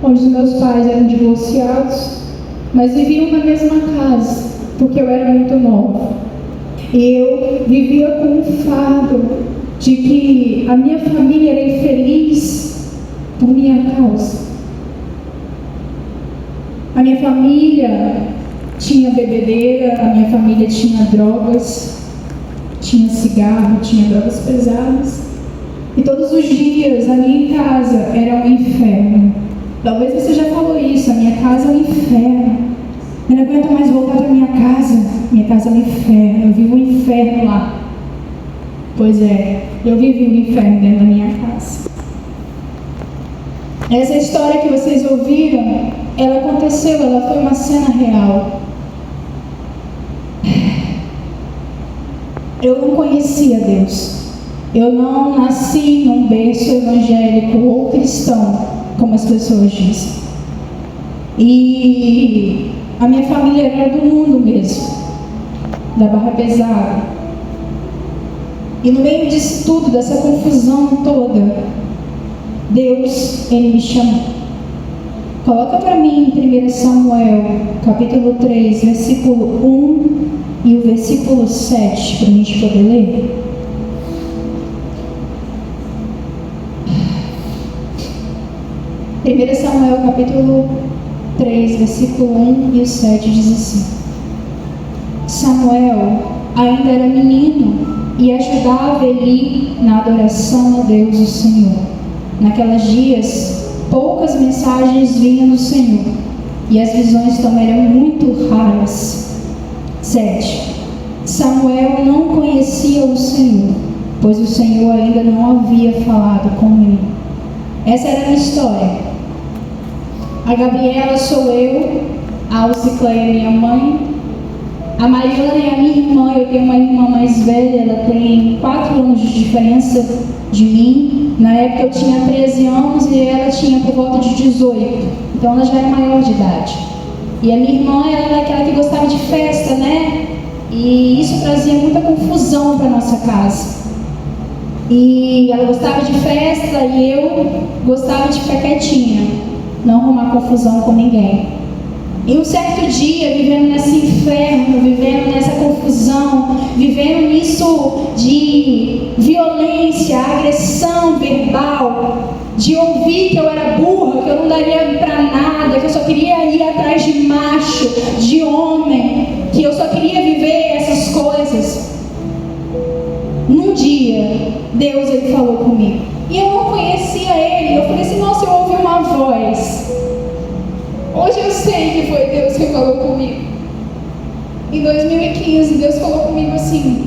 onde os meus pais eram divorciados, mas viviam na mesma casa, porque eu era muito nova. E eu vivia com um fardo de que a minha família era infeliz por minha causa. A minha família tinha bebedeira, a minha família tinha drogas, tinha cigarro, tinha drogas pesadas. E todos os dias a minha casa era um inferno. Talvez você já falou isso, a minha casa é um inferno. Eu não aguento mais voltar para minha casa é um inferno, eu vivo um inferno lá. Pois é, eu vivi um inferno dentro da minha casa. Essa história que vocês ouviram, ela aconteceu, ela foi uma cena real. Eu não conhecia Deus. Eu não nasci num berço evangélico ou cristão, como as pessoas dizem. E a minha família era do mundo mesmo, da barra pesada. E no meio disso tudo, dessa confusão toda, Deus, Ele me chamou. Coloca para mim em 1 Samuel, capítulo 3, versículo 1 e o versículo 7, para a gente poder ler. Primeiro Samuel, capítulo 3, versículo 1 e o 7 diz assim: Samuel ainda era menino e ajudava Eli na adoração a Deus o Senhor. Naqueles dias, poucas mensagens vinham do Senhor, e as visões também eram muito raras. 7. Samuel não conhecia o Senhor, pois o Senhor ainda não havia falado com ele. Essa era a minha história. A Gabriela sou eu, a Alcicleia é minha mãe, a Mariana é a minha irmã. Eu tenho uma irmã mais velha, ela tem 4 anos de diferença de mim. Na época eu tinha 13 anos e ela tinha por volta de 18, então ela já era maior de idade. E a minha irmã, ela era aquela que gostava de festa, né? E isso trazia muita confusão para nossa casa. E ela gostava de festa e eu gostava de ficar quietinha, não arrumar confusão com ninguém. E um certo dia, vivendo nesse inferno, vivendo nessa confusão, vivendo nisso de violência, agressão verbal, de ouvir que eu era burra, que eu não daria pra nada, que eu só queria ir atrás de macho, de homem, que eu só queria viver essas coisas. Num dia, Deus, Ele falou comigo. E eu não conhecia Ele. Eu falei assim, nossa, eu ouvi uma voz. Hoje eu sei que foi Deus que falou comigo. Em 2015, Deus falou comigo assim: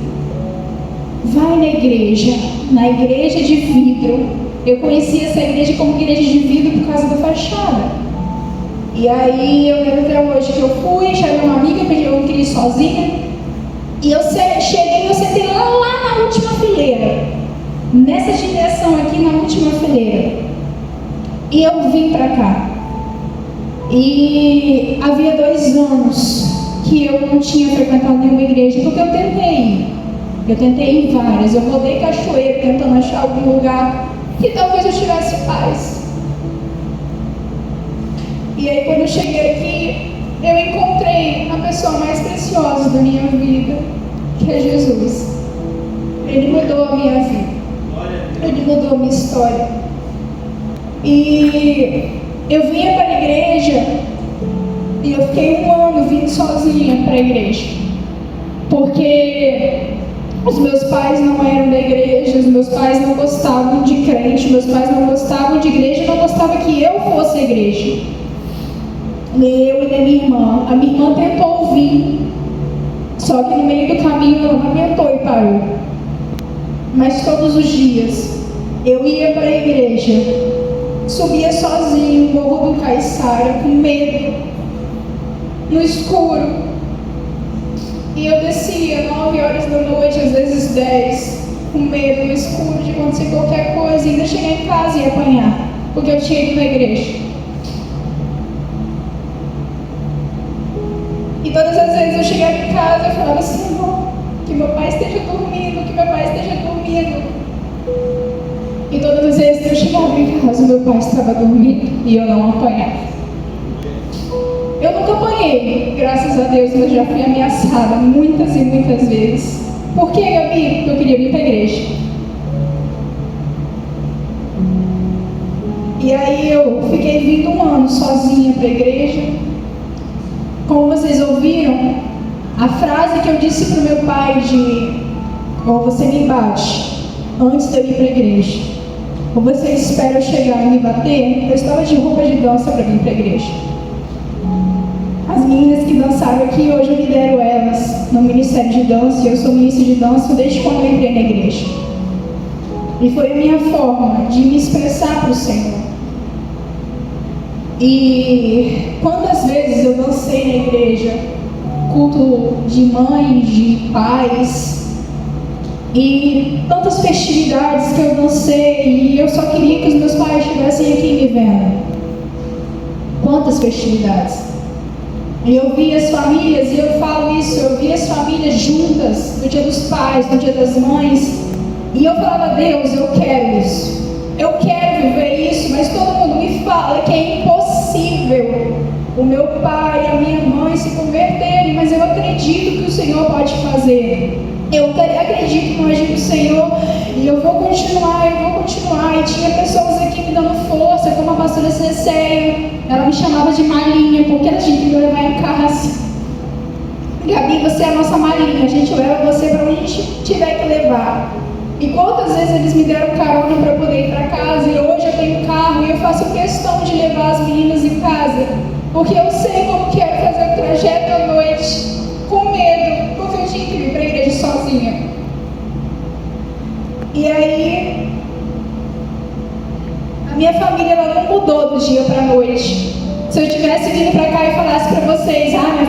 vai na igreja de vidro. Eu conheci essa igreja como igreja de vidro por causa da fachada. E aí eu lembro até hoje que eu fui, chamei uma amiga, porque eu não queria ir sozinha. E eu cheguei, eu sentei lá na última fileira. Nessa direção aqui, na última fileira. E eu vim pra cá. E havia 2 anos que eu não tinha frequentado nenhuma igreja, porque eu tentei ir. Eu tentei ir em várias. Eu rodei cachoeira tentando achar algum lugar que talvez eu tivesse paz. E aí quando eu cheguei aqui, eu encontrei a pessoa mais preciosa da minha vida, que é Jesus. Ele mudou a minha vida. Ele mudou a minha história. E eu vinha para a igreja e eu fiquei 1 ano vindo sozinha para a igreja. Porque os meus pais não eram da igreja, os meus pais não gostavam de crente, meus pais não gostavam de igreja, não gostavam que eu fosse a igreja. Eu e a minha irmã. A minha irmã tentou vir, só que no meio do caminho ela não aguentou e parou. Mas todos os dias eu ia para a igreja, subia sozinho o Morro do Caiçara, com medo, no escuro. E eu descia 9 horas da noite, às vezes 10, com medo no escuro de acontecer qualquer coisa, e ainda chegar em casa e apanhar, porque eu tinha ido na igreja. E todas as vezes eu chegava em casa e falava assim: Senhor, que meu pai esteja dormindo, que meu pai esteja dormindo. E todas as vezes que eu chegava em casa, meu pai estava dormindo e eu não apanhava. Eu nunca apanhei, graças a Deus, mas já fui ameaçada muitas e muitas vezes. Por que, Gabi? Porque eu queria vir para a igreja. E aí eu fiquei vindo um ano sozinha para a igreja. Como vocês ouviram, a frase que eu disse para o meu pai de ou você me bate antes de eu ir para a igreja, ou você espera eu chegar e me bater, eu estava de roupa de dança para vir para a igreja. As meninas que dançaram aqui, hoje eu lidero elas no Ministério de Dança, e eu sou ministra de dança desde quando eu entrei na igreja. E foi a minha forma de me expressar para o Senhor. E quantas vezes eu dancei na igreja, culto de mães, de pais, e tantas festividades que eu dancei, e eu só queria que os meus pais estivessem aqui me vendo. Quantas festividades! E eu vi as famílias, e eu falo isso, eu vi as famílias juntas no dia dos pais, no dia das mães, e eu falava, Deus, eu quero isso, eu quero viver isso, mas todo mundo me fala que é impossível o meu pai e a minha mãe se converterem, mas eu acredito que o Senhor pode fazer. Eu acredito no agir do Senhor e eu vou continuar. E tinha pessoas aqui me dando força, como a pastora Cecélia. Ela me chamava de malinha, porque ela tinha que me levar em casa. Gabi, você é a nossa malinha, a gente leva você para onde a gente tiver que levar. E quantas vezes eles me deram carona para poder ir para casa, e hoje eu tenho carro e eu faço questão de levar as meninas em casa, porque eu sei como que é fazer o trajeto à noite, com medo, porque eu tinha que ir para a igreja sozinha. E aí, a minha família ela não mudou do dia para a noite. Se eu tivesse vindo para cá e falasse para vocês, minha família